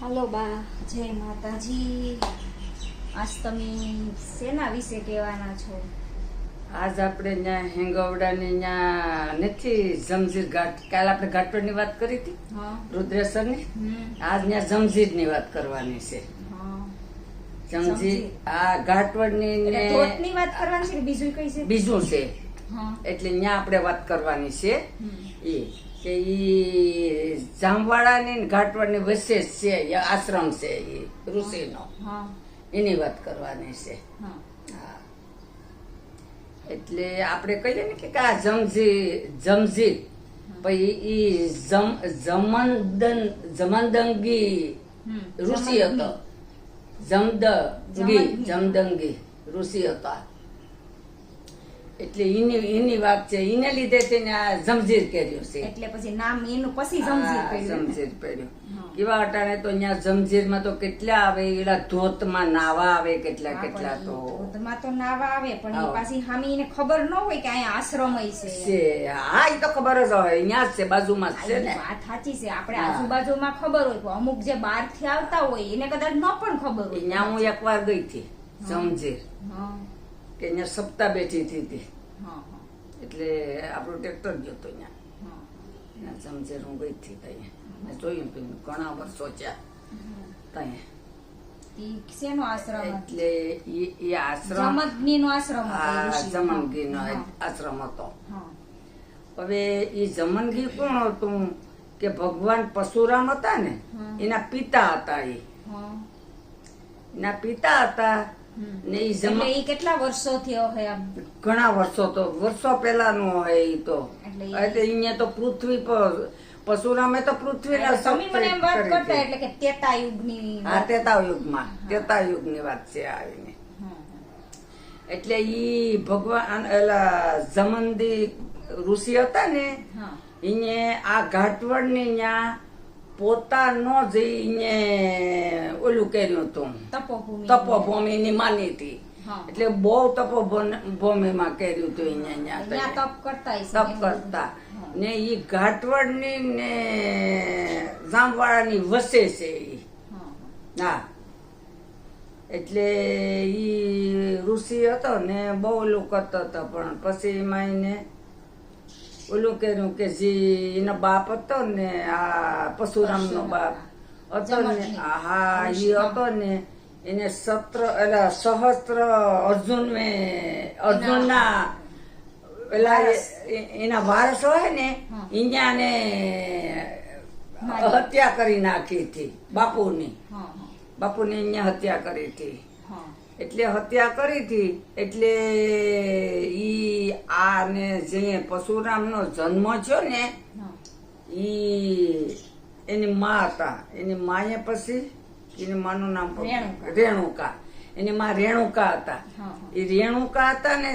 હાલો બા, જય માતાજી. આજ તમે શેના વિશે કહેવાના છો? આજ આપણે ત્યાં હેંગવડાની ત્યાં નથી જમજીર ઘાટ, કાલ આપણે ઘાટોળની વાત કરી હતી હા. રુદ્રેશ્વરની. આજ ત્યાં જમજીરની વાત કરવાની છે. હા. જમજીર આ ઘાટવડની એટલે ને ધોતની વાત કરવાની છે કે બીજું કઈ છે? બીજું છે, હા. એટલે ત્યાં આપણે વાત કરવાની છે. એ કે ઈ જામવાળાની ને ઘાટવડની વચ્ચે જ છે, એ આશ્રમ છે એ ઋષિનો, હા. એની વાત કરવાની છે. હા. હા. એટલે આપણે કહીએ ને કે આ જમજીર પછી ઈ જમદંગી ઋષિ હતો. જમદંગી ઋષિ હતા. એટલે એની વાત છે, એને લીધે તેને આ જમજીર કર્યું છે. એટલે પછી નામ એનું પછી જમજીર હા, પડ્યું. જમજીર પડ્યું. હા. કેવા અટાણે તો અહીંયા જમજીરમાં તો કેટલા આવે, એલા ધોતમાં નાવા આવે કેટલા હા, કેટલા પણ તો ઈ ધોધમાં તો નાવા આવે, પણ હા. ઈ પાછી હામી એને ખબર ન હોય કે અહીંયા આશ્રમ છે. છે. હા, એ તો ખબર જ હોય, અહીંયા જ છે, બાજુમાં જ છે ને. વાત સાચી છે. આપણે હા. આજુબાજુમાં ખબર હોય, પણ અમુક જે બહાર થી આવતા હોય એને કદાચ ન પણ ખબર હોય. અહીંયા હું એકવાર ગઈ હતી જમજીર, હા. કે અહીંયા સપ્તાહ બેઠી હતી. હા. હા. એટલે આપણું ટ્રેક્ટર ગયો હતો અહીંયા. હા. ત્યાં જમજીર હું ગઈ હતી ત્યાં. મેં જોયું હતું, ઘણા વર્ષો થયા ત્યાં. ઈ શેનો આશ્રમ હતો? એટલે એ આશ્રમ જમદગ્નિનો આશ્રમ હતો, આ ઋષિનો. જમનગીનો હા. આશ્રમ હતો. હા. હવે એ જમનગી કોણ હતું કે ભગવાન પરશુરામ હતા ને, હા. એના પિતા હતા. હા. એના પિતા હતા ને ઈ એટલે ઈ કેટલા વર્ષોથી હશે આમ? ઘણા વર્ષો પહેલાનું હોય ઈ તો. એટલે એટલે અહીંયા તો પૃથ્વી પર પરશુરામે તો પૃથ્વીના તમે મને એમ વાત કરી કરતા હતી. એટલે કે ત્રેતા યુગની હા, ત્રેતા યુગની વાત છે આવીને. એટલે ઈ ભગવાન એલા જમંદી ઋષિ હતા ને, હા. એને આ ઘાટવડની ન્યા પોતાનો જ એને ઓલું કર્યું હતું, તપોભૂમિ. તપોભૂમિની માની હતી. હા. એટલે બહુ તપોભૂમિમાં કર્યું હતું ત્યાં અહીંયા તપ કરતા હશે. તપ કરતા. ને ઈ ઘાટવડની ને જામવાળાની વસે છે ઈ. હા. હા. એટલે ઈ ઋષિ હતો ને બહુ ઓલું કરતો હતો, પણ પછી એમાં એને ઓલું કર્યું કે જે એનો બાપ હતો ને, આ પરશુરામનો બાપ હતો ને, હા ઈ હતો ને, એને સહસ્ત્ર અર્જુનના પેલા એના વારસ હોય ને, હા. અહીંયા હત્યા કરી નાખી હતી બાપુની. હા. હા. બાપુની અહીંયા હત્યા કરી હતી. હા. એટલે હત્યા કરી હતી. એટલે ઈ આ ને જે પરશુરામનો જન્મ થયો ને, હા. ઈ એની માં હતા. એની માએ પછી એની માનું નામ રેણુકા. રેણુકા. એની માં રેણુકા હતા. હા. એ રેણુકા હતા ને,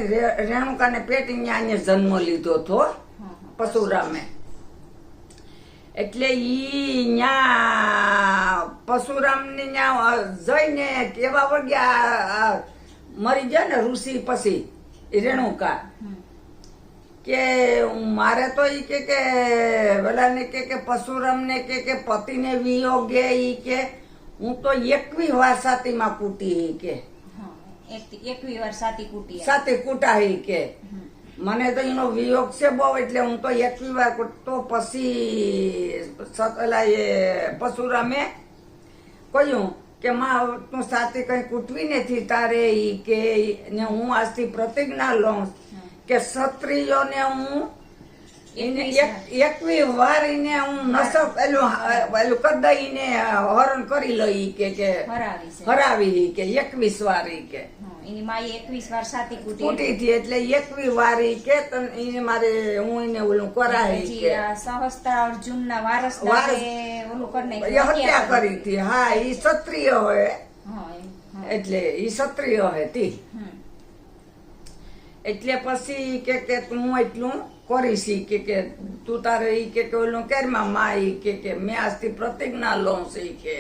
રેણુકાને પેટ અહીંયા જન્મ લીધો હતો હા. પરશુરામે. એટલે ઈ ન્યા પરશુરામને ન્યા જઈને કેવા વળગ્યા, મરી ગયા ને ઋષિ પછી રેણુકા, કે મારે તો ઈ કે પેલાને કે પરશુરામને કે પતિને વિયોગે ઈ કે હું તો 21 વાર સાતીમાં કૂટી કે. હા. 21 વાર સાતી કૂટી. સાતી કૂટાઈ કે મને તો એનો વિયોગ છે બહુ, એટલે હું તો 21 વાર તો પછી પરશુરામે કહ્યું કે માં તું સાથી કઈ કૂટવી નથી તારે ઈ કે, ને હું આજથી પ્રતિજ્ઞા લઉં કે ક્ષત્રિયોને હું એને 21 વાર એને હું નસબ પેલું કદાઈને હરણ કરી લઈ કે હરાવી કે 21 વાર ઈ કે. એની માએ 21 વાર સાતી કૂટી હતી. એટલે 21 વાર ઈ કે એને મારે હું એને ઓલું કરાય કે સહસ્ત્ર અર્જુનના વારસ ઓલું કરી હત્યા કરી હતી. હા, ઈ ક્ષત્રિય હોય. હા. એટલે ઈ ક્ષત્રિય હતી. એટલે પછી કે હું એટલું કરીશ કે તું તારે ઈ કે ઓલું કરમાં માં ઈ કે મેં આજથી પ્રતિજ્ઞા લઉં છું ઈ કે,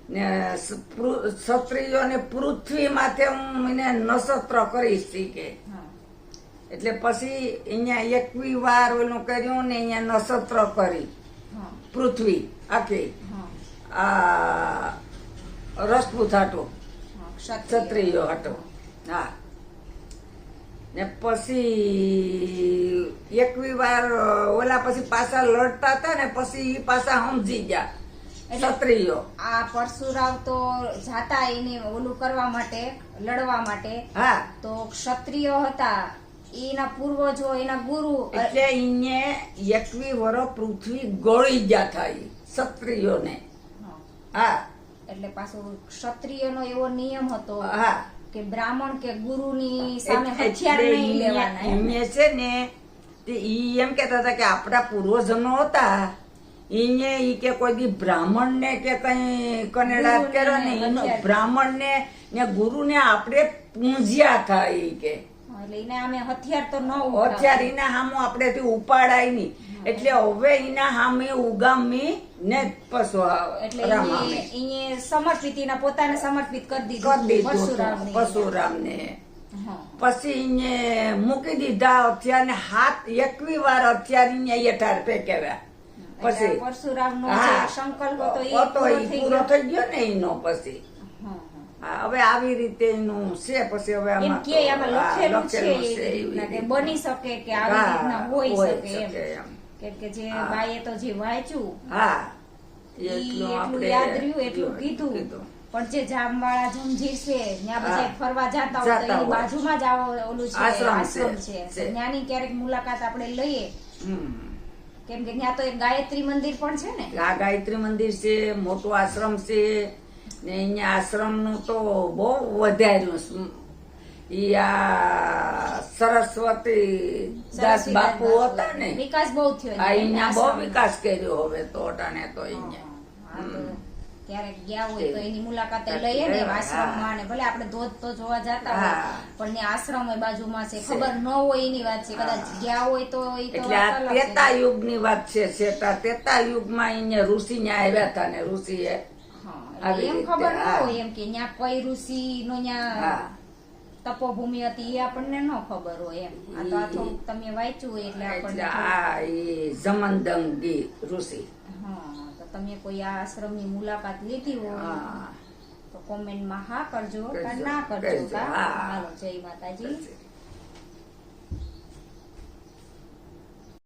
ને ક્ષત્રિયોને પૃથ્વી માથે હું એને નક્ષત્ર કરીશ ઈ કે. એટલે પછી અહીંયા 21 વાર ઓલું કર્યું ને અહીંયા નક્ષત્ર કરી પૃથ્વી આખી. આ રસપૂત હતું, ક્ષત્રિયો હતો. હા, ને પછી 21 વાર ઓલા પછી પાછા લડતા હતા ને પછી ઈ પાછા સમજી ગયા ક્ષત્રિયો. આ પરશુરામ તો જાતા એને ઓલું કરવા માટે, લડવા માટે. હા, તો ક્ષત્રિયો હતા, એના પૂર્વજો, એના ગુરુ. એટલે એને 21 વર્ષ પૃથ્વી ગળી ગયા થાય ક્ષત્રિયોને. હા, એટલે પાછું ક્ષત્રિયનો એવો નિયમ હતો હા, કે બ્રાહ્મણ કે ગુરુની સામે હથિયાર નહીં લેવાના. એમને છે ને તે ઈ એમ કેતા હતા કે આપણા પૂર્વજનો હતા એને ઈ કે કોઈ દી બ્રાહ્મણ ને કે કઈ કનેડા કર્યો ને બ્રાહ્મણ ને ગુરુ ને આપણે પૂંજ્યા હતા ઈ કે. એટલે એને આમે હથિયાર તો ન હથિયાર એના સામું આપણે થી ઉપાડાય નહીં. એટલે હવે એના સામે ઉગામી ને એટલે સમર્પિત, એના પોતાને સમર્પિત કરી કરી દીધું પરશુરામ ને. પછી એને મૂકી દીધા હથિયાર ને હાથ 21 વાર હથિયાર એને યઠાર ફેંક્યા. પછી પરશુરામ નો સંકલ્પ હતો એ પૂરો થઈ ગયો ને એનો. પછી હવે આવી રીતે એનું છે. પછી હવે આમાં લખેલું છે કે બની શકે કે આવી રીતના હોઈ શકે એમ. કેમ કે જે બાઈએ તો જે વાંચ્યું, હા, એટલું યાદ રહ્યું, એટલું કીધું. પણ જે જામવાળા જંજીર છે ત્યાં બધા ફરવા જતા હોય તો એની બાજુમાં જ ઓલું છે, આશ્રમ છે. ત્યાંની ક્યારેક મુલાકાત આપણે લઈએ, કેમ કે ત્યાં તો એક ગાયત્રી મંદિર પણ છે ને. આ ગાયત્રી મંદિર છે, મોટું આશ્રમ છે ને. અહીંયા આશ્રમ નું તો બહુ વધાર્યું. ઈ આ સરસ્વતી દાસ બાપુ હતા ને, વિકાસ બહુ થયો. અહીંયા બહુ વિકાસ કર્યો હવે તો. અટાણે તો અહીંયા ક્યારેક ગયા હોય તો એની મુલાકાત લઈએ ને આશ્રમમાં. ને ભલે આપણે ધોધ તો જોવા જતા હોય પણ આશ્રમ હોય બાજુમાં છે, ખબર ન હોય એની વાત છે. કદાચ ગયા હોય તો એટલે આ ત્રેતા યુગ ની વાત છે. ત્રેતા યુગ માં અહીંયા ઋષિ ન્યા આવ્યા હતા ને ઋષિ એમ ખબર ન હોય એમ કે ત્યાં કઈ ઋષિ નો ત્યાં તપોભૂમિ હતી એ આપણને ન ખબર હોય એમ. આ તો આ થોડુંક તમે વાંચ્યું હોય એટલે આપણને. આ જમનદંગી ઋષિ. તો તમે કોઈ આ આશ્રમની મુલાકાત લીધી હોય તો કોમેન્ટમાં હા કરજો, ના કરજો. હાલો, જય માતાજી.